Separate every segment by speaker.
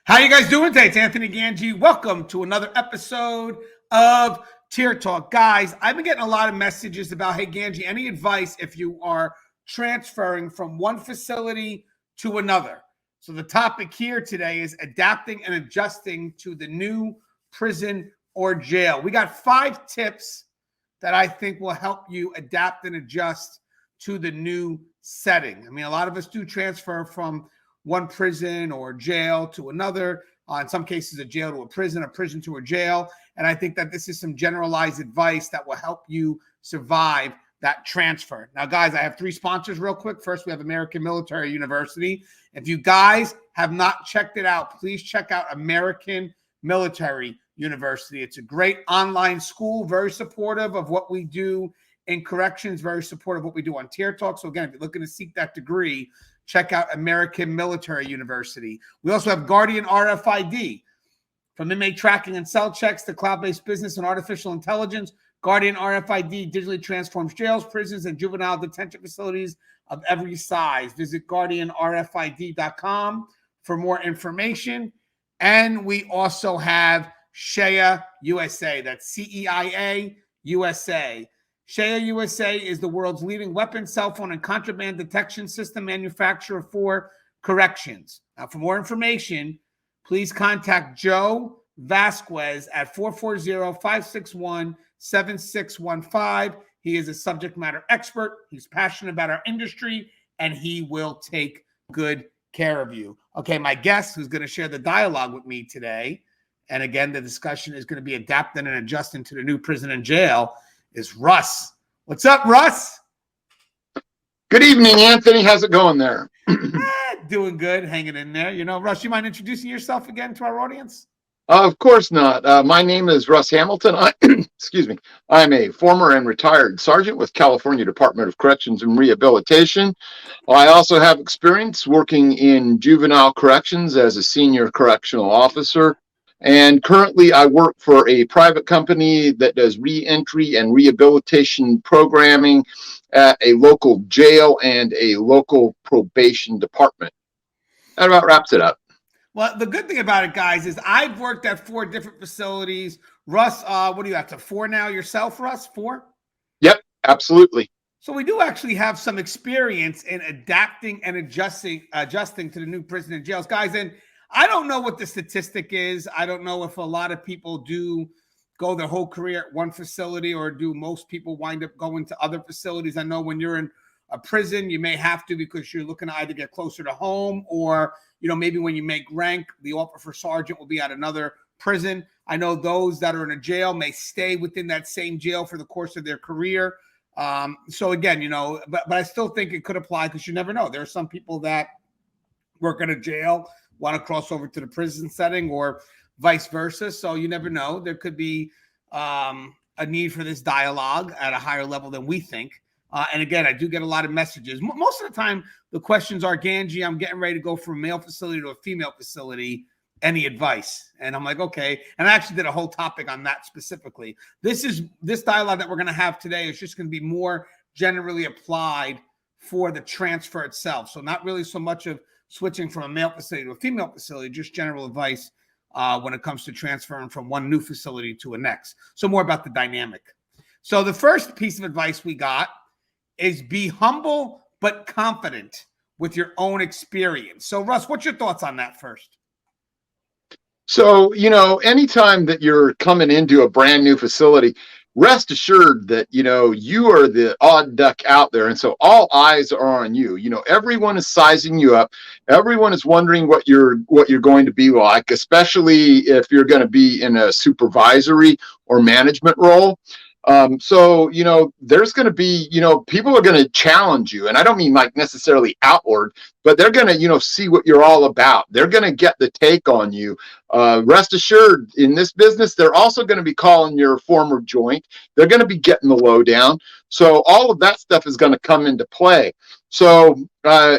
Speaker 1: How you guys doing today? It's Anthony Gangi. Welcome to another episode of Tier Talk. Guys, I've been getting a lot of messages about, hey, Gangi, any advice if you are transferring from one facility to another? So the topic here today is adapting and adjusting to the new prison or jail. We got 5 tips that I think will help you adapt and adjust to the new setting. I mean, a lot of us do transfer from one prison or jail to another. In some cases, a jail to a prison to a jail. And I think that this is some generalized advice that will help you survive that transfer. Now, guys, I have 3 sponsors real quick. First, we have American Military University. If you guys have not checked it out, please check out American Military University. It's a great online school, very supportive of what we do in corrections, very supportive of what we do on Tier Talk. So again, if you're looking to seek that degree, check out American Military University. We also have Guardian RFID. From inmate tracking and cell checks to cloud-based business and artificial intelligence, Guardian RFID digitally transforms jails, prisons, and juvenile detention facilities of every size. Visit guardianrfid.com for more information. And we also have Shea USA. That's CEIA USA. Shea USA is the world's leading weapon, cell phone, and contraband detection system manufacturer for corrections. Now, for more information, please contact Joe Vasquez at 440-561-7615. He is a subject matter expert. He's passionate about our industry, and he will take good care of you. Okay, my guest who's going to share the dialogue with me today, and again, the discussion is going to be adapting and adjusting to the new prison and jail, is Russ. What's up, Russ?
Speaker 2: Good evening, Anthony. How's it going there?
Speaker 1: Doing good, hanging in there. You know, Russ, you mind introducing yourself again to our audience?
Speaker 2: Of course not. My name is Russ Hamilton. Excuse me. I'm a former and retired sergeant with California Department of Corrections and Rehabilitation. I also have experience working in juvenile corrections as a senior correctional officer. And currently I work for a private company that does re-entry and rehabilitation programming at a local jail and a local probation department. That about wraps it up.
Speaker 1: Well, the good thing about it, guys, is I've worked at 4 different facilities. Russ, what do you have to 4 now yourself, Russ? 4?
Speaker 2: Yep, absolutely.
Speaker 1: So we do actually have some experience in adapting and adjusting to the new prison and jails, guys. And I don't know what the statistic is. I don't know if a lot of people do go their whole career at one facility, or do most people wind up going to other facilities. I know when you're in a prison, you may have to because you're looking to either get closer to home, or, you know, maybe when you make rank, the offer for sergeant will be at another prison. I know those that are in a jail may stay within that same jail for the course of their career. So again, you know, but I still think it could apply because you never know. There are some people that work in a jail, want to cross over to the prison setting, or vice versa. So you never know. There could be a need for this dialogue at a higher level than we think. And again, I do get a lot of messages. Most of the time, the questions are, Gangi, I'm getting ready to go from a male facility to a female facility. Any advice? And I'm like, okay. And I actually did a whole topic on that specifically. This dialogue that we're going to have today is just going to be more generally applied for the transfer itself. So not really so much of switching from a male facility to a female facility, just general advice when it comes to transferring from one new facility to a next. So more about the dynamic. So the first piece of advice we got is be humble but confident with your own experience. So Russ, what's your thoughts on that first?
Speaker 2: So, you know, anytime that you're coming into a brand new facility, rest assured that, you know, you are the odd duck out there. And so all eyes are on you. You know, everyone is sizing you up. Everyone is wondering what you're going to be like, especially if you're going to be in a supervisory or management role. So, you know, there's going to be, you know, people are going to challenge you. And I don't mean like necessarily outward, but they're going to, you know, see what you're all about. They're going to get the take on you. Rest assured, in this business, they're also going to be calling your former joint. They're going to be getting the lowdown. So all of that stuff is going to come into play. So,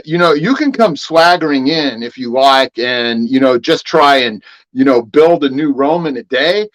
Speaker 2: you know, you can come swaggering in if you like, and, you know, just try and, you know, build a new Rome in a day.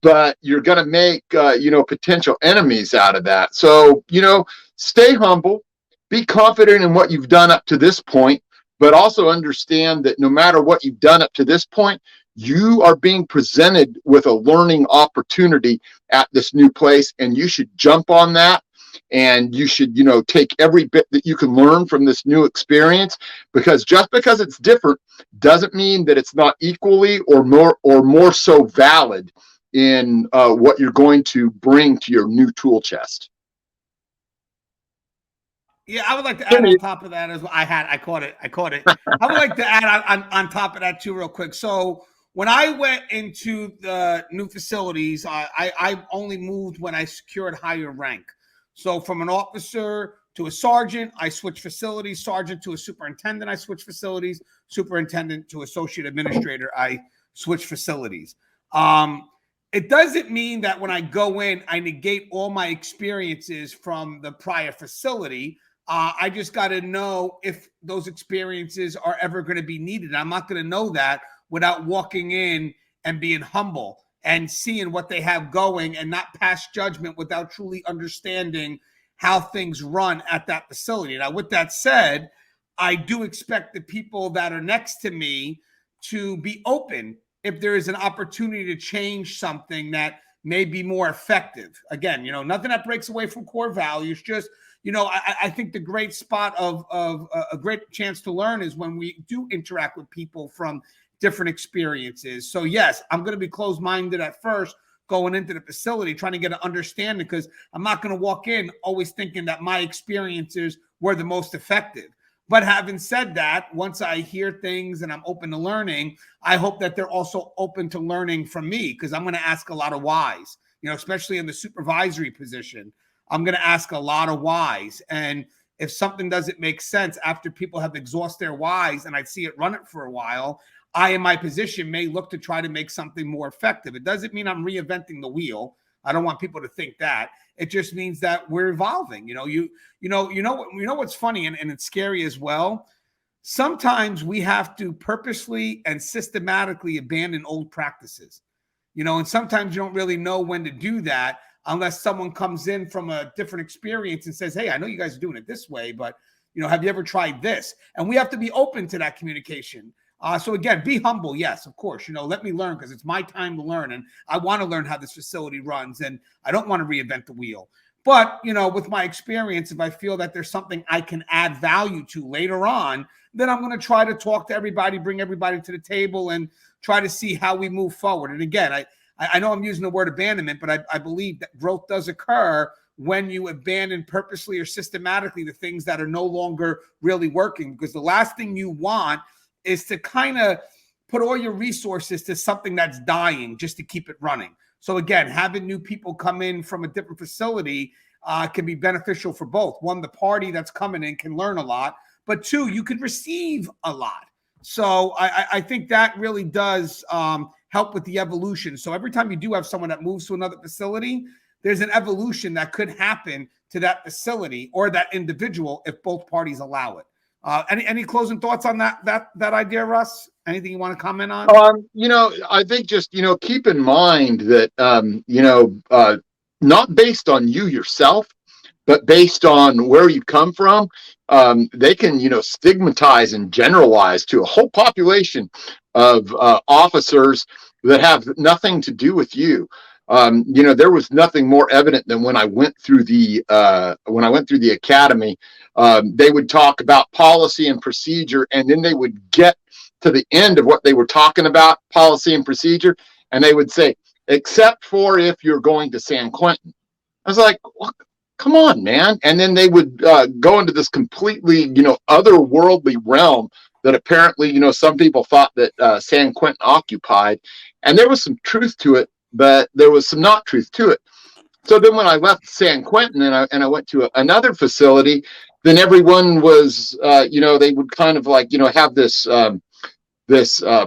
Speaker 2: But you're going to make, you know, potential enemies out of that. So, you know, stay humble, be confident in what you've done up to this point. but also understand that no matter what you've done up to this point, you are being presented with a learning opportunity at this new place, and you should jump on that. And you should, take every bit that you can learn from this new experience, because just because it's different doesn't mean that it's not equally or more so valid in what you're going to bring to your new tool chest.
Speaker 1: Yeah, I would like to add on top of that as well. I caught it. I would like to add on top of that too, real quick. So when I went into the new facilities, I only moved when I secured higher rank. So from an officer to a sergeant, I switched facilities. Sergeant to a superintendent, I switched facilities. Superintendent to associate administrator, I switched facilities. It doesn't mean that when I go in, I negate all my experiences from the prior facility. I just got to know if those experiences are ever going to be needed. I'm not going to know that without walking in and being humble and seeing what they have going, and not pass judgment without truly understanding how things run at that facility. Now, with that said, I do expect the people that are next to me to be open if there is an opportunity to change something that may be more effective. Again, nothing that breaks away from core values. Just, I think the great spot of a great chance to learn is when we do interact with people from different experiences. So yes, I'm going to be closed-minded at first going into the facility, trying to get an understanding, because I'm not going to walk in always thinking that my experiences were the most effective. But having said that, once I hear things and I'm open to learning, I hope that they're also open to learning from me, because I'm going to ask a lot of whys, especially in the supervisory position. I'm going to ask a lot of whys. And if something doesn't make sense after people have exhausted their whys and I see it run it for a while, I, in my position, may look to try to make something more effective. It doesn't mean I'm reinventing the wheel. I don't want people to think that. It just means that we're evolving. What's funny and it's scary as well. Sometimes we have to purposely and systematically abandon old practices, and sometimes you don't really know when to do that unless someone comes in from a different experience and says, hey, I know you guys are doing it this way, but, have you ever tried this? And we have to be open to that communication. So again, be humble. Yes, of course, let me learn, because it's my time to learn. And I want to learn how this facility runs, and I don't want to reinvent the wheel. But, with my experience, if I feel that there's something I can add value to later on, then I'm going to try to talk to everybody, bring everybody to the table, and try to see how we move forward. And again, I know I'm using the word abandonment, but I believe that growth does occur when you abandon purposely or systematically the things that are no longer really working. Because the last thing you want is to kind of put all your resources to something that's dying just to keep it running. So again, having new people come in from a different facility can be beneficial for both. One, the party that's coming in can learn a lot, but two, you can receive a lot. So I think that really does help with the evolution. So every time you do have someone that moves to another facility, there's an evolution that could happen to that facility or that individual if both parties allow it. Any closing thoughts on that idea, Russ? Anything you want to comment on?
Speaker 2: I think just, keep in mind that, not based on you yourself, but based on where you come from, they can, stigmatize and generalize to a whole population of officers that have nothing to do with you. There was nothing more evident than when I went through the academy. They would talk about policy and procedure, and then they would get to the end of what they were talking about, policy and procedure, and they would say, except for if you're going to San Quentin. I was like, well, come on, man. And then they would go into this completely, otherworldly realm that apparently, some people thought that San Quentin occupied. And there was some truth to it, but there was some not truth to it. So then when I left San Quentin and I went to another facility, then everyone was, they would kind of like, have this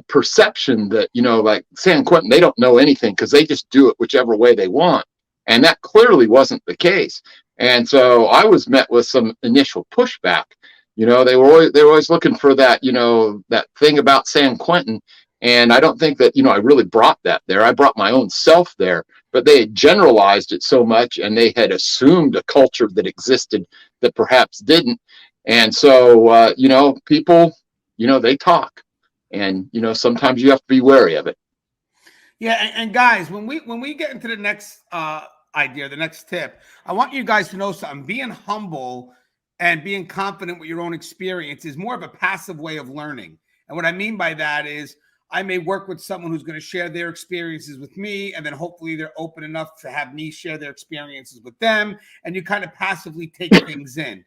Speaker 2: perception that, like San Quentin, they don't know anything because they just do it whichever way they want. And that clearly wasn't the case. And so I was met with some initial pushback. They were always looking for that, that thing about San Quentin. And I don't think that, I really brought that there. I brought my own self there, but they had generalized it so much and they had assumed a culture that existed that perhaps didn't. And so, people they talk, and sometimes you have to be wary of it.
Speaker 1: Yeah, and guys, when we get into the next idea, the next tip, I want you guys to know something. Being humble and being confident with your own experience is more of a passive way of learning. And what I mean by that is I may work with someone who's going to share their experiences with me, and then hopefully they're open enough to have me share their experiences with them, and you kind of passively take things in.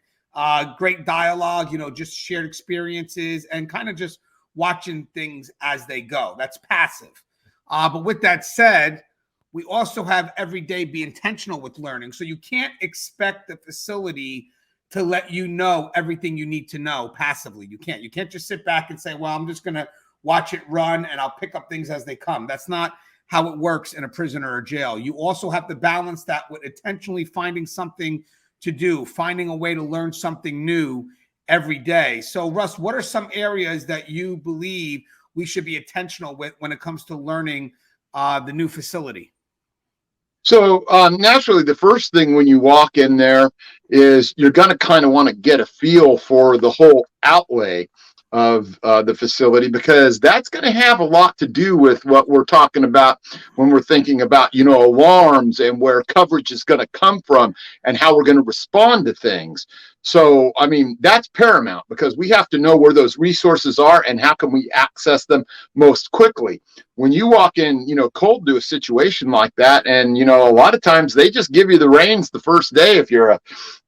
Speaker 1: Great dialogue, just shared experiences and kind of just watching things as they go. That's passive. But with that said, we also have every day be intentional with learning. So you can't expect the facility to let you know everything you need to know passively. You can't. You can't just sit back and say, well, I'm just going to watch it run and I'll pick up things as they come. That's not how it works in a prison or a jail. You also have to balance that with intentionally finding something to do, finding a way to learn something new every day. So, Russ, what are some areas that you believe we should be intentional with when it comes to learning the new facility?
Speaker 2: So naturally, the first thing when you walk in there is you're going to kind of want to get a feel for the whole outlay of the facility, because that's going to have a lot to do with what we're talking about when we're thinking about, alarms and where coverage is going to come from and how we're going to respond to things. So, I mean, that's paramount, because we have to know where those resources are and how can we access them most quickly. When you walk in, cold to a situation like that, and, a lot of times they just give you the reins the first day if you're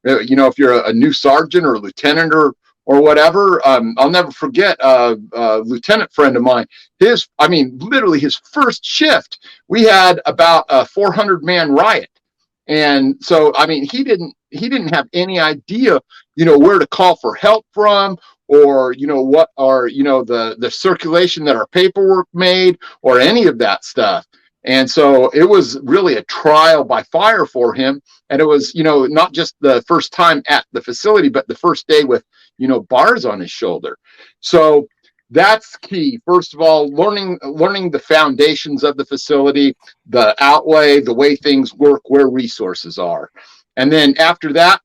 Speaker 2: a new sergeant or a lieutenant or whatever. I'll never forget a lieutenant friend of mine, literally his first shift, we had about a 400-man riot. And so, he didn't have any idea, where to call for help from, or, what are, the circulation that our paperwork made, or any of that stuff. And so it was really a trial by fire for him. And it was, not just the first time at the facility, but the first day with, bars on his shoulder. So that's key. First of all, learning the foundations of the facility, the outlay, the way things work, where resources are. And then after that,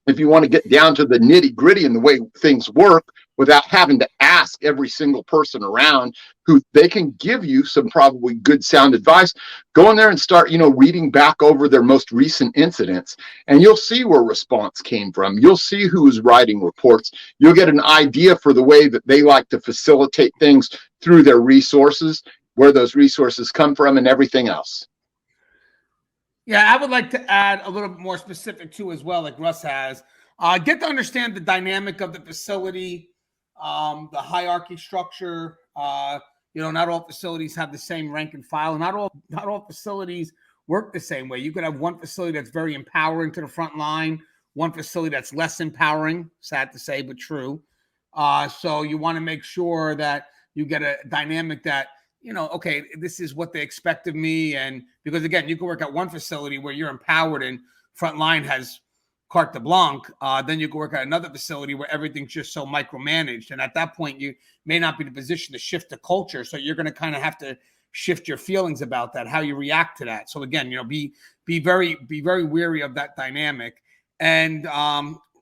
Speaker 2: if you want to get down to the nitty gritty and the way things work without having to ask every single person around, who they can give you some probably good sound advice, go in there and start, reading back over their most recent incidents, and you'll see where response came from. You'll see who is writing reports. You'll get an idea for the way that they like to facilitate things through their resources, where those resources come from, and everything else.
Speaker 1: Yeah, I would like to add a little bit more specific too, as well, like Russ has. Get to understand the dynamic of the facility, the hierarchy structure. Not all facilities have the same rank and file, and not all facilities work the same way. You could have one facility that's very empowering to the front line, one facility that's less empowering. Sad to say, but true. So you want to make sure that you get a dynamic that, okay, this is what they expect of me. And because, again, you can work at one facility where you're empowered and front line has carte blanche. Then you can work at another facility where everything's just so micromanaged. And at that point, you may not be in a position to shift the culture. So you're going to kind of have to shift your feelings about that, how you react to that. So again, be very wary of that dynamic. And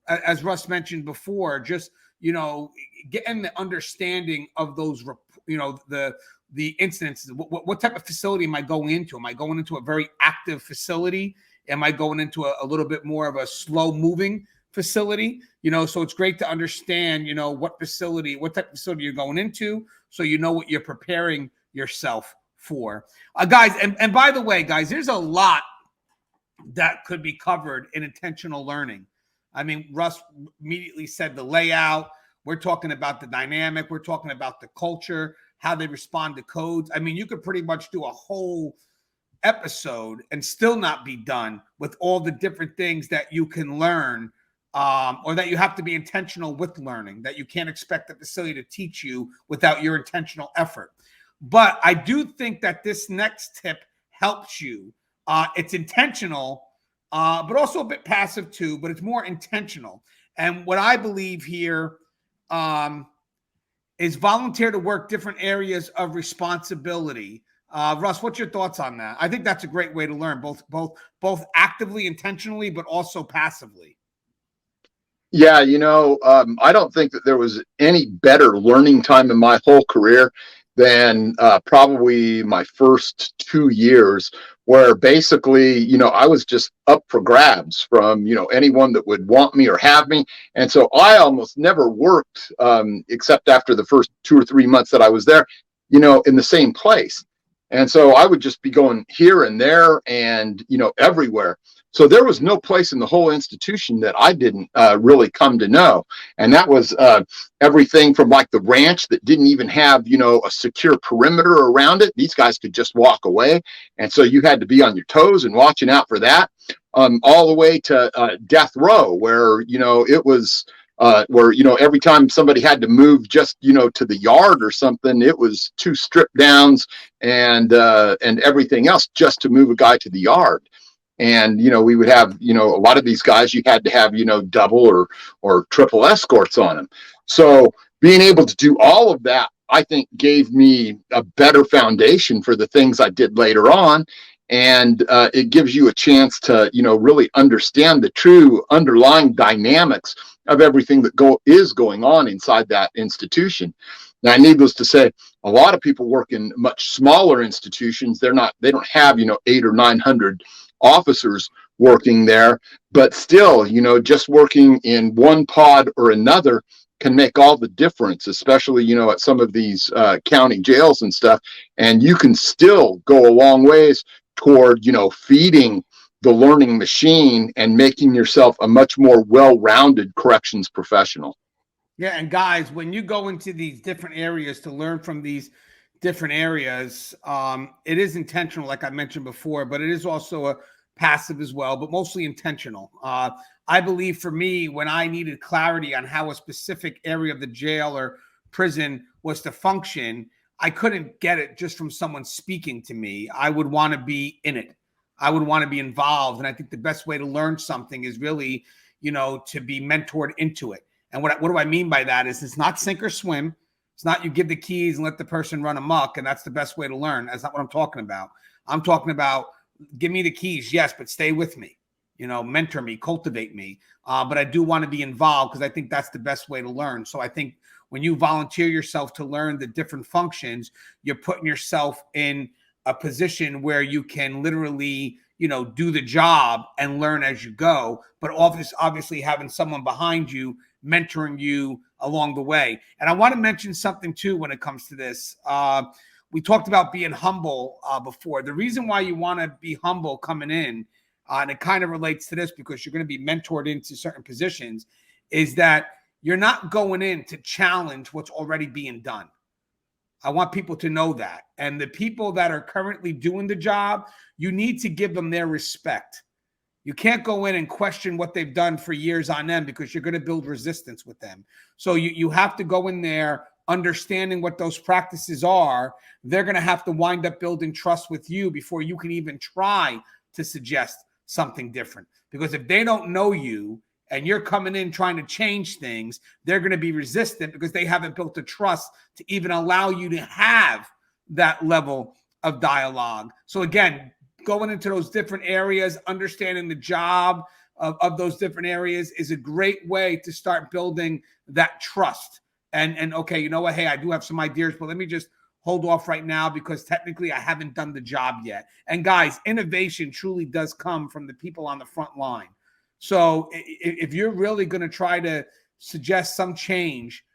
Speaker 1: as Russ mentioned before, just, getting the understanding of those, the incidences. What type of facility am I going into? Am I going into a very active facility? Am I going into a little bit more of a slow moving facility? So it's great to understand, what type of facility you're going into, so you know what you're preparing yourself for. Guys, and by the way, guys, there's a lot that could be covered in intentional learning. I mean, Russ immediately said the layout. We're talking about the dynamic. We're talking about the culture, how they respond to codes. I mean, you could pretty much do a whole episode and still not be done with all the different things that you can learn, or that you have to be intentional with learning, that you can't expect the facility to teach you without your intentional effort. But I do think that this next tip helps you. It's intentional, but also a bit passive too, but it's more intentional. And what I believe here is volunteer to work different areas of responsibility. Russ, what's your thoughts on that? I think that's a great way to learn, both actively, intentionally, but also passively.
Speaker 2: Yeah, I don't think that there was any better learning time in my whole career than probably my first 2 years, where basically, I was just up for grabs from, anyone that would want me or have me. And so I almost never worked, except after the first 2 or 3 months that I was there, in the same place. And so I would just be going here and there and, everywhere. So there was no place in the whole institution that I didn't really come to know. And that was everything from like the ranch that didn't even have, a secure perimeter around it. These guys could just walk away. And so you had to be on your toes and watching out for that, all the way to death row, where, it was where, every time somebody had to move just, to the yard or something, it was 2 strip downs and everything else just to move a guy to the yard. And, we would have, a lot of these guys, you had to have, double or triple escorts on them. So being able to do all of that, I think gave me a better foundation for the things I did later on. And it gives you a chance to, really understand the true underlying dynamics of everything that is going on inside that institution. Now, needless to say, a lot of people work in much smaller institutions. They don't have, 800 or 900 officers working there, but still, just working in one pod or another can make all the difference, especially, at some of these county jails and stuff. And you can still go a long ways toward, feeding the learning machine and making yourself a much more well-rounded corrections professional.
Speaker 1: Yeah, and guys, when you go into these different areas to learn from these different areas, it is intentional, like I mentioned before, but it is also a passive as well, but mostly intentional. I believe for me, when I needed clarity on how a specific area of the jail or prison was to function, I couldn't get it just from someone speaking to me. I would want to be in it. I would want to be involved. And I think the best way to learn something is really, to be mentored into it. And what do I mean by that is it's not sink or swim. It's not you give the keys and let the person run amok, and that's the best way to learn. That's not what I'm talking about. I'm talking about give me the keys, yes, but stay with me, mentor me, cultivate me. But I do want to be involved because I think that's the best way to learn. So I think when you volunteer yourself to learn the different functions, you're putting yourself in a position where you can literally, do the job and learn as you go. But obviously having someone behind you mentoring you along the way. And I want to mention something too when it comes to this. We talked about being humble before. The reason why you want to be humble coming in, and it kind of relates to this because you're going to be mentored into certain positions, is that you're not going in to challenge what's already being done. I want people to know that. And the people that are currently doing the job, you need to give them their respect. You can't go in and question what they've done for years on end because you're going to build resistance with them. So you have to go in there understanding what those practices are. They're going to have to wind up building trust with you before you can even try to suggest something different. Because if they don't know you and you're coming in trying to change things, they're going to be resistant because they haven't built a trust to even allow you to have that level of dialogue. So again, going into those different areas, understanding the job of those different areas is a great way to start building that trust. And okay, you know what? Hey, I do have some ideas, but let me just hold off right now because technically I haven't done the job yet. And guys, innovation truly does come from the people on the front line. So if you're really going to try to suggest some change,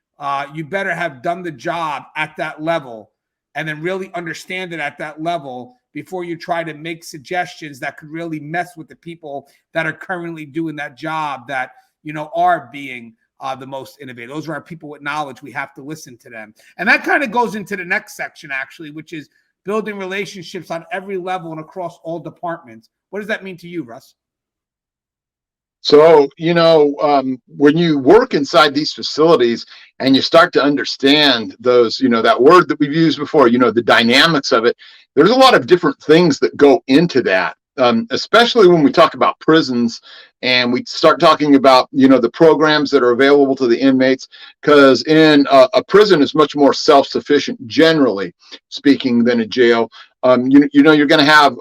Speaker 1: you better have done the job at that level and then really understand it at that level before you try to make suggestions that could really mess with the people that are currently doing that job that, are being the most innovative. Those are our people with knowledge. We have to listen to them. And that kind of goes into the next section, actually, which is building relationships on every level and across all departments. What does that mean to you, Russ?
Speaker 2: So, when you work inside these facilities and you start to understand those, that word that we've used before, the dynamics of it, there's a lot of different things that go into that, especially when we talk about prisons and we start talking about, the programs that are available to the inmates, because in a prison is much more self-sufficient, generally speaking, than a jail. You're going to have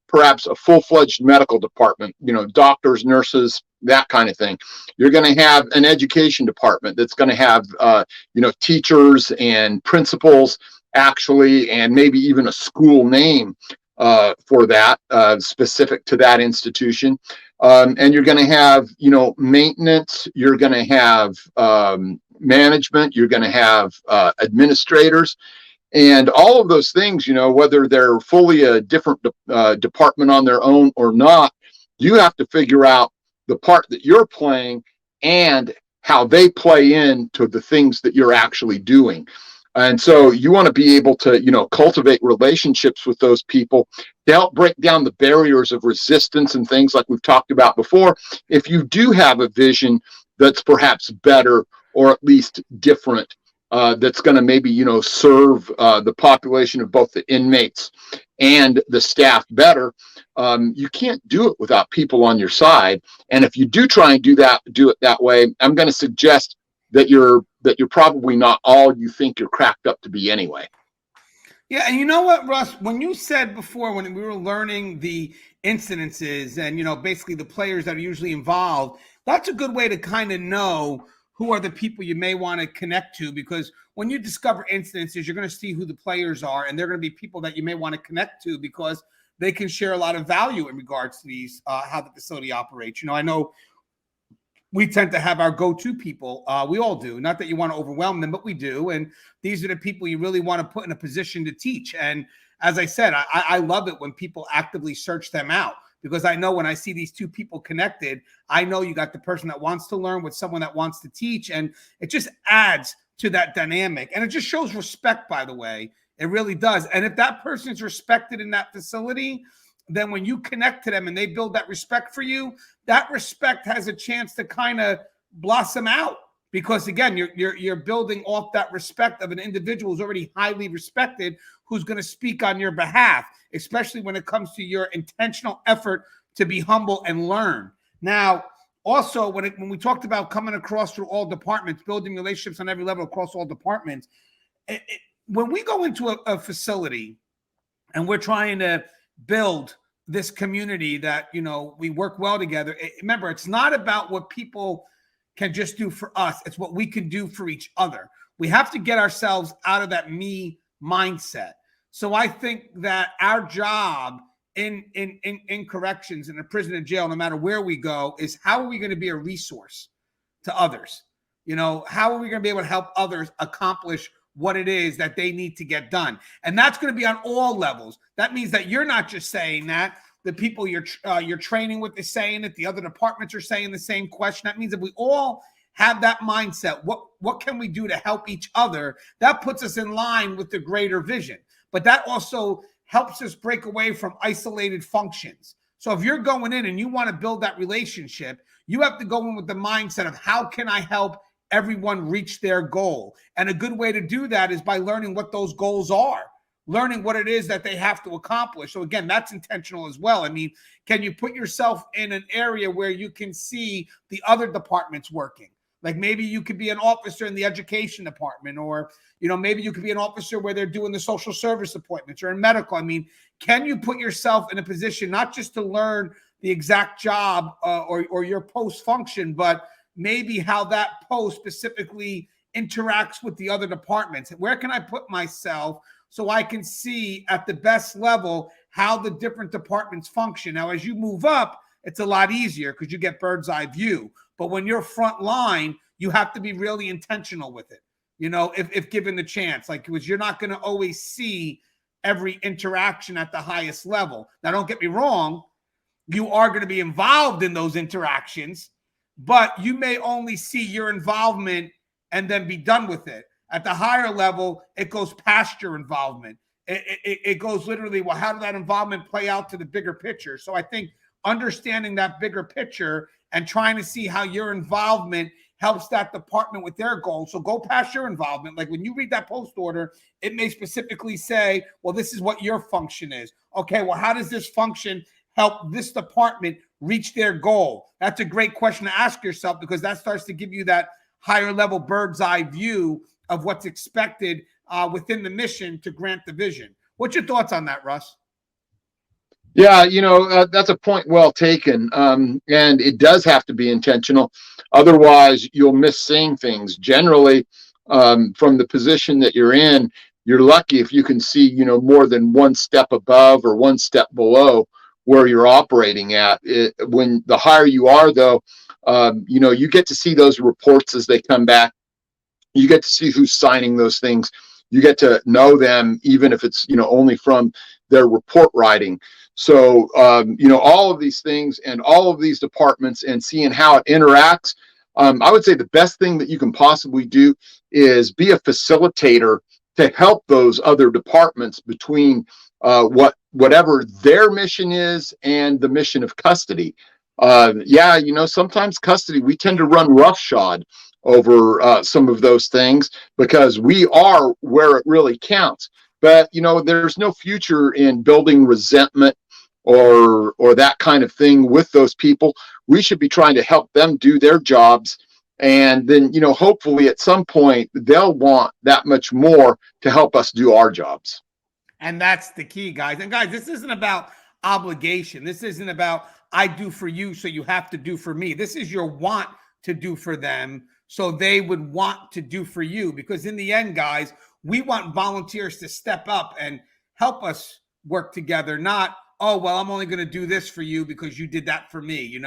Speaker 2: perhaps a full-fledged medical department, doctors, nurses, that kind of thing. You're going to have an education department that's going to have, teachers and principals actually, and maybe even a school name for that, specific to that institution. And you're going to have, maintenance. You're going to have management. You're going to have administrators. And all of those things, whether they're fully a different department on their own or not, you have to figure out the part that you're playing and how they play into the things that you're actually doing. And so you want to be able to, cultivate relationships with those people to help break down the barriers of resistance and things like we've talked about before. If you do have a vision that's perhaps better or at least different, that's going to maybe, serve the population of both the inmates and the staff better, you can't do it without people on your side. And if you do try and do it that way, I'm going to suggest that you're probably not all you think you're cracked up to be anyway.
Speaker 1: Yeah, and you know what, Russ? When you said before, when we were learning the incidences and, basically the players that are usually involved, that's a good way to kind of know who are the people you may want to connect to, because when you discover incidences, you're going to see who the players are, and they're going to be people that you may want to connect to because they can share a lot of value in regards to these, how the facility operates. I know we tend to have our go-to people. We all do. Not that you want to overwhelm them, but we do. And these are the people you really want to put in a position to teach. And as I said, I love it when people actively search them out, because I know when I see these two people connected, I know you got the person that wants to learn with someone that wants to teach. And it just adds to that dynamic. And it just shows respect, by the way. It really does. And if that person is respected in that facility, then when you connect to them and they build that respect for you, that respect has a chance to kind of blossom out. Because again, you're building off that respect of an individual who's already highly respected, who's going to speak on your behalf, especially when it comes to your intentional effort to be humble and learn. Now, also, when we talked about coming across through all departments, building relationships on every level across all departments, when we go into a facility and we're trying to build this community that, we work well together, remember, it's not about what people can just do for us. It's what we can do for each other. We have to get ourselves out of that me mindset. So I think that our job in corrections, in a prison and jail, no matter where we go, is how are we going to be a resource to others? How are we going to be able to help others accomplish what it is that they need to get done? And that's going to be on all levels. That means that you're not just saying that. The people you're training with is saying it. The other departments are saying the same question. That means if we all have that mindset, what can we do to help each other? That puts us in line with the greater vision. But that also helps us break away from isolated functions. So if you're going in and you want to build that relationship, you have to go in with the mindset of how can I help everyone reach their goal? And a good way to do that is by learning what those goals are. Learning what it is that they have to accomplish. So again, that's intentional as well. I mean, can you put yourself in an area where you can see the other departments working? Like maybe you could be an officer in the education department, or, maybe you could be an officer where they're doing the social service appointments or in medical. I mean, can you put yourself in a position, not just to learn the exact job or your post function, but maybe how that post specifically interacts with the other departments? Where can I put myself so I can see at the best level how the different departments function? Now, as you move up, it's a lot easier because you get bird's eye view. But when you're front line, you have to be really intentional with it, if given the chance. Like, because you're not going to always see every interaction at the highest level. Now, don't get me wrong. You are going to be involved in those interactions, but you may only see your involvement and then be done with it. At the higher level, it goes past your involvement. It goes literally, well, how did that involvement play out to the bigger picture? So I think understanding that bigger picture and trying to see how your involvement helps that department with their goals. So go past your involvement. Like when you read that post order, it may specifically say, well, this is what your function is. Okay, well, how does this function help this department reach their goal? That's a great question to ask yourself, because that starts to give you that higher level bird's eye view of what's expected within the mission to grant the vision. What's your thoughts on that, Russ?
Speaker 2: Yeah, that's a point well taken. And it does have to be intentional. Otherwise, you'll miss seeing things. Generally, from the position that you're in, you're lucky if you can see, more than one step above or one step below where you're operating at. When the higher you are, though, you get to see those reports as they come back. You get to see who's signing those things. You get to know them, even if it's, only from their report writing. So, all of these things and all of these departments and seeing how it interacts, I would say the best thing that you can possibly do is be a facilitator to help those other departments between whatever their mission is and the mission of custody. Sometimes custody, we tend to run roughshod over some of those things because we are where it really counts. But, there's no future in building resentment or that kind of thing with those people. We should be trying to help them do their jobs. And then, hopefully at some point they'll want that much more to help us do our jobs.
Speaker 1: And that's the key, guys. And guys, this isn't about obligation. This isn't about I do for you, so you have to do for me. This is your want to do for them, so they would want to do for you. Because in the end, guys, we want volunteers to step up and help us work together, not, oh, well, I'm only going to do this for you because you did that for me.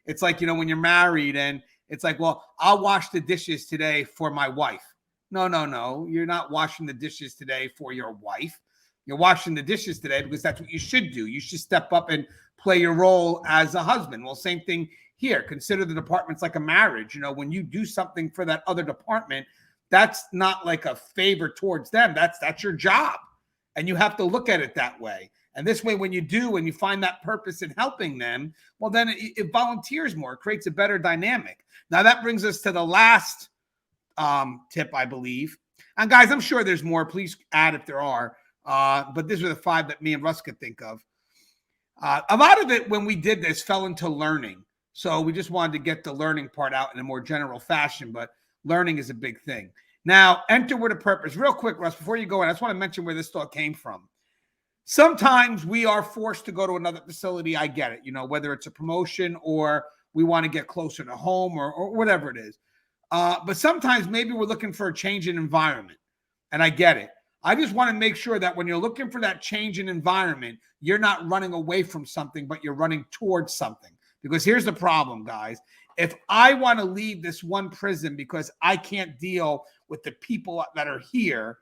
Speaker 1: It's like, when you're married and it's like, well, I'll wash the dishes today for my wife. No. You're not washing the dishes today for your wife. You're washing the dishes today because that's what you should do. You should step up and play your role as a husband. Well, same thing here. Consider the departments like a marriage. When you do something for that other department, that's not like a favor towards them. That's your job. And you have to look at it that way. And this way, when you do, and you find that purpose in helping them, well, then it volunteers more. It creates a better dynamic. Now, that brings us to the last tip, I believe. And guys, I'm sure there's more. Please add if there are. But these are the 5 that me and Russ could think of. A lot of it, when we did this, fell into learning. So we just wanted to get the learning part out in a more general fashion. But learning is a big thing. Now, enter with a purpose. Real quick, Russ, before you go in, I just want to mention where this thought came from. Sometimes we are forced to go to another facility. I get it, whether it's a promotion or we want to get closer to home or whatever it is. But sometimes maybe we're looking for a change in environment. And I get it. I just want to make sure that when you're looking for that change in environment, you're not running away from something, but you're running towards something. Because here's the problem, guys. If I want to leave this one prison because I can't deal with the people that are here,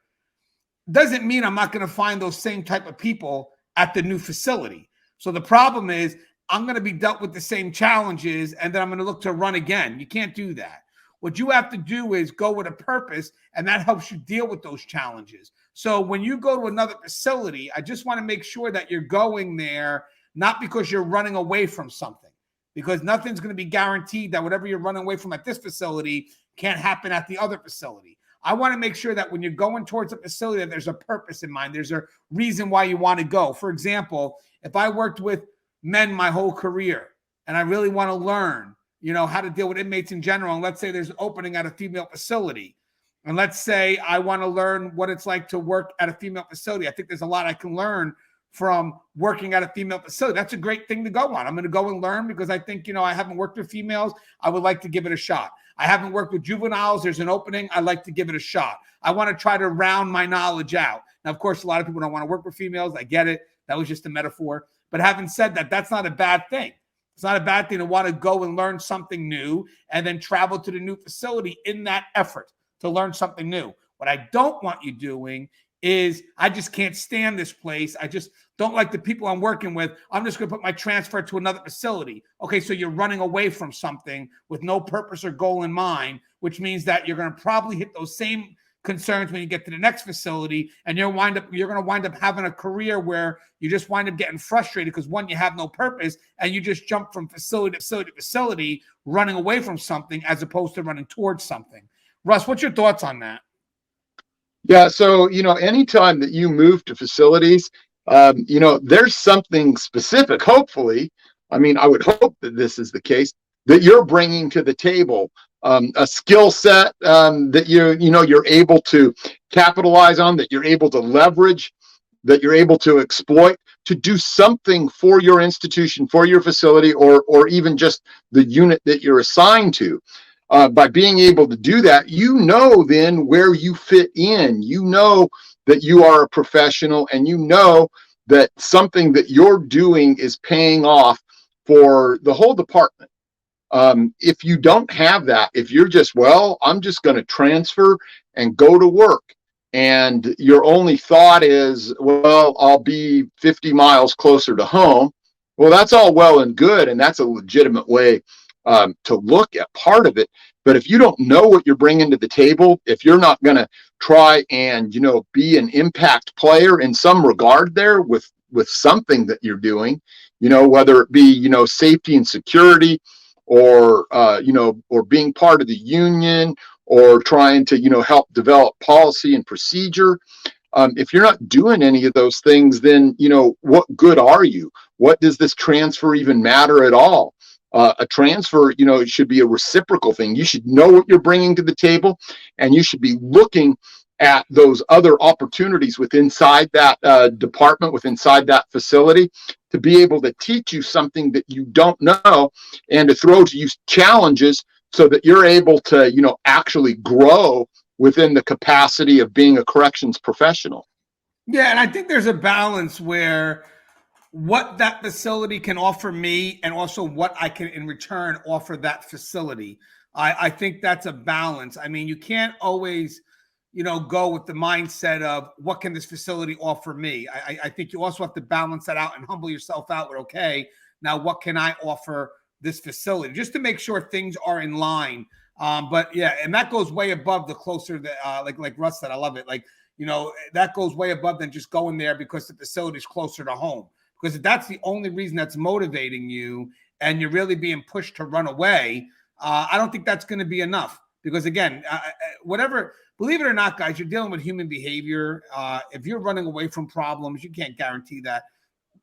Speaker 1: doesn't mean I'm not going to find those same type of people at the new facility. So the problem is I'm going to be dealt with the same challenges and then I'm going to look to run again. You can't do that. What you have to do is go with a purpose, and that helps you deal with those challenges. So when you go to another facility, I just want to make sure that you're going there not because you're running away from something, because nothing's going to be guaranteed that whatever you're running away from at this facility can't happen at the other facility. I want to make sure that when you're going towards a facility, that there's a purpose in mind. There's a reason why you want to go. For example, if I worked with men my whole career and I really want to learn, how to deal with inmates in general, and let's say there's an opening at a female facility, and let's say I want to learn what it's like to work at a female facility. I think there's a lot I can learn from working at a female facility. That's a great thing to go on. I'm going to go and learn because I think, I haven't worked with females. I would like to give it a shot. I haven't worked with juveniles. There's an opening. I'd like to give it a shot. I want to try to round my knowledge out. Now, of course, a lot of people don't want to work with females. I get it. That was just a metaphor. But having said that, that's not a bad thing. It's not a bad thing to want to go and learn something new and then travel to the new facility in that effort to learn something new. What I don't want you doing is I just can't stand this place. I just don't like the people I'm working with. I'm just going to put my transfer to another facility. Okay, so you're running away from something with no purpose or goal in mind, which means that you're going to probably hit those same concerns when you get to the next facility, and you're going to wind up having a career where you just wind up getting frustrated because, one, you have no purpose, and you just jump from facility to facility to facility, running away from something as opposed to running towards something. Russ, what's your thoughts on that?
Speaker 2: Yeah, so anytime that you move to facilities, there's something specific. Hopefully, I would hope that this is the case, that you're bringing to the table, a skill set that you're able to capitalize on, that you're able to leverage. that you're able to exploit to do something for your institution, for your facility, or even just the unit that you're assigned to. By being able to do that, you know then where you fit in. You know that you are a professional, and you know that something that you're doing is paying off for the whole department. If you don't have that, if you're just, well, I'm just going to transfer and go to work, and your only thought is, well, I'll be 50 miles closer to home. Well, that's all well and good, and that's a legitimate way to look at part of it. But if you don't know what you're bringing to the table, if you're not going to try and, be an impact player in some regard there with something that you're doing, whether it be, safety and security, or or being part of the union, or trying to help develop policy and procedure. If you're not doing any of those things, then what good are you? What does this transfer even matter at all? A transfer, it should be a reciprocal thing. You should know what you're bringing to the table, and you should be looking at those other opportunities within inside that department, within inside that facility, to be able to teach you something that you don't know, and to throw to you challenges so that you're able to, actually grow within the capacity of being a corrections professional.
Speaker 1: Yeah, and I think there's a balance where what that facility can offer me, and also what I can in return offer that facility. I think that's a balance. I mean, you can't always, go with the mindset of what can this facility offer me. I think you also have to balance that out and humble yourself out with, okay, now what can I offer this facility, just to make sure things are in line. But yeah, and that goes way above the closer that, like Russ said, I love it. Like, that goes way above than just going there because the facility is closer to home. Because if that's the only reason that's motivating you, and you're really being pushed to run away, I don't think that's going to be enough. Because again, whatever, believe it or not, guys, you're dealing with human behavior. If you're running away from problems, you can't guarantee that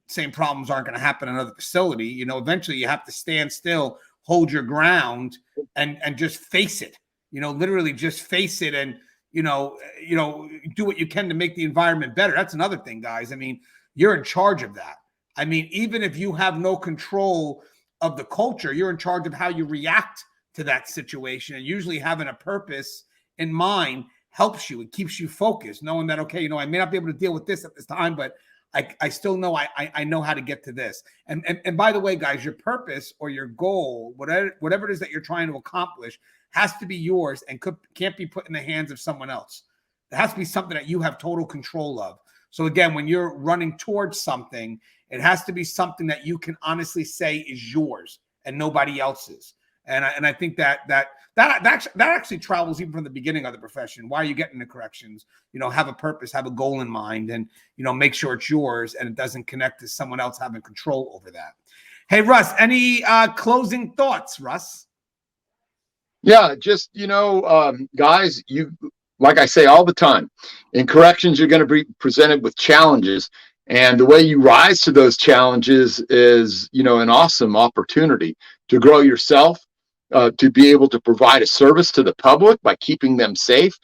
Speaker 1: same problems aren't going to happen in another facility. Eventually you have to stand still, hold your ground, and just face it. Literally just face it, and do what you can to make the environment better. That's another thing, guys. I mean, you're in charge of that. I mean, even if you have no control of the culture, you're in charge of how you react to that situation. And usually having a purpose in mind helps you. It keeps you focused, knowing that, okay, I may not be able to deal with this at this time, but I still know I know how to get to this. And by the way, guys, your purpose or your goal, whatever it is that you're trying to accomplish, has to be yours and can't be put in the hands of someone else. It has to be something that you have total control of. So again, when you're running towards something, it has to be something that you can honestly say is yours and nobody else's. And I think that actually travels even from the beginning of the profession. Why are you getting into corrections? Have a purpose, have a goal in mind, and make sure it's yours and it doesn't connect to someone else having control over that. Hey, Russ, any closing thoughts, Russ?
Speaker 2: Yeah, just guys, like I say all the time, in corrections, you're going to be presented with challenges. And the way you rise to those challenges is, an awesome opportunity to grow yourself, to be able to provide a service to the public by keeping them safe,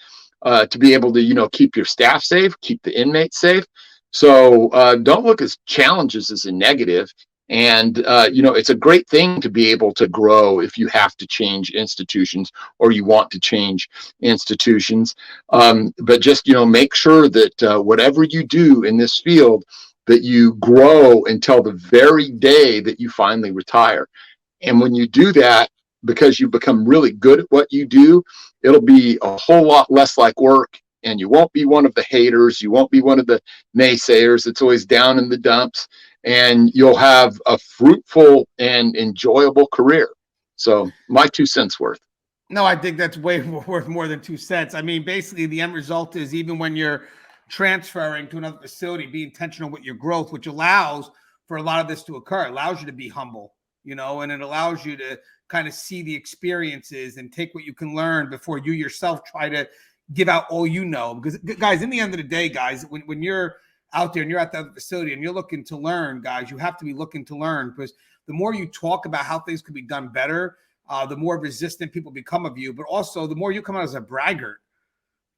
Speaker 2: to be able to, keep your staff safe, keep the inmates safe. So don't look at challenges as a negative. And, it's a great thing to be able to grow if you have to change institutions or you want to change institutions. But just, make sure that whatever you do in this field, that you grow until the very day that you finally retire. And when you do that, because you become really good at what you do, it'll be a whole lot less like work. And you won't be one of the haters. You won't be one of the naysayers that's always down in the dumps. And you'll have a fruitful and enjoyable career. So my 2 cents worth.
Speaker 1: No, I think that's way worth more than 2 cents. I mean, basically the end result is, even when you're transferring to another facility, be intentional with your growth, which allows for a lot of this to occur. It allows you to be humble, and it allows you to kind of see the experiences and take what you can learn before you yourself try to give out all Because guys, in the end of the day, guys, when you're out there and you're at the facility and you're looking to learn, guys, you have to be looking to learn, because the more you talk about how things could be done better, the more resistant people become of you, but also the more you come out as a braggart.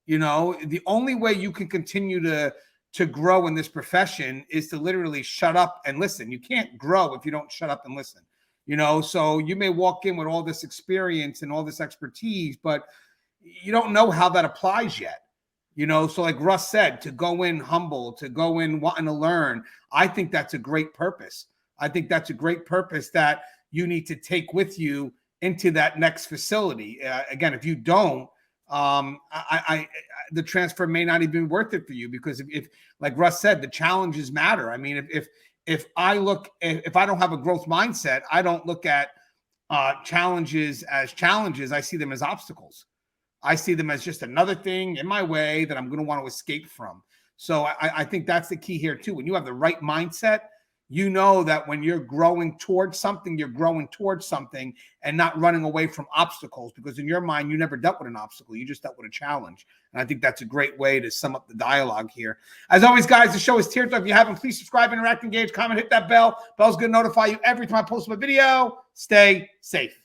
Speaker 1: The only way you can continue to to grow in this profession is to literally shut up and listen. You can't grow if you don't shut up and listen. So you may walk in with all this experience and all this expertise, but you don't know how that applies yet. So like Russ said, to go in humble, to go in wanting to learn, I think that's a great purpose. I think that's a great purpose that you need to take with you into that next facility. Again, if you don't, the transfer may not even be worth it for you, because if like Russ said, the challenges matter. I mean, if I don't have a growth mindset, I don't look at challenges as challenges. I see them as obstacles. I see them as just another thing in my way that I'm going to want to escape from. So I think that's the key here too. When you have the right mindset, you know that when you're growing towards something, you're growing towards something and not running away from obstacles, because in your mind, you never dealt with an obstacle. You just dealt with a challenge. And I think that's a great way to sum up the dialogue here. As always, guys, the show is Tier Talk. If you haven't, please subscribe, interact, engage, comment, hit that bell. Bell's going to notify you every time I post my video. Stay safe.